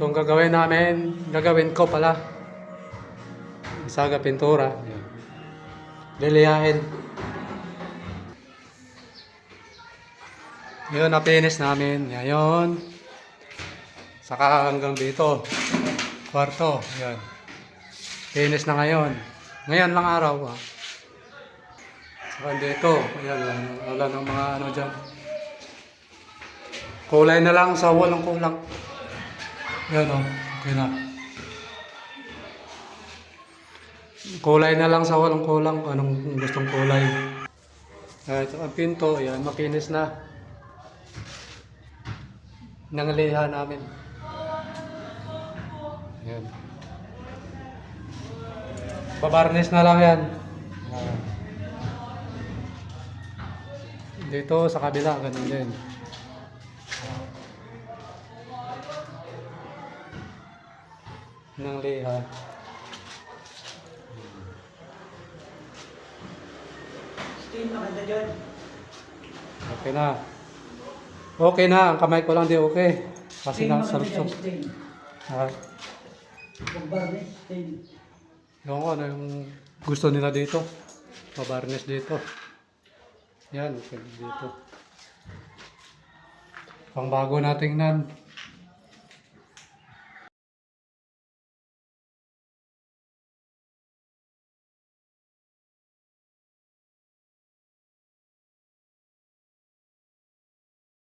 Itong gagawin ko pala. Isaga pintura. Ayan. Liliyahin. Yun, napinis namin. Ngayon, saka hanggang dito. Kwarto. Ayan. Pinis na ngayon. Ngayon lang araw. Saka dito. Ayan, wala ng mga ano dyan. Kulay na lang sa walang kulang. Ayan o. Okay na. Kulay na lang sa walang kulang. Anong gustong kulay. Ito ang pinto. Ayan, makinis na. Nangaliha namin. Ayan. Babarnis na lang yan. Dito sa kabila, ganun din. Nangaliha. Okay na. Okay na, ang kamay ko lang di okay. Kasi nasa-sarap. Yung ano yung gusto nila dito. Pabarnes dito. Yan, dito. Pang bago nating nan.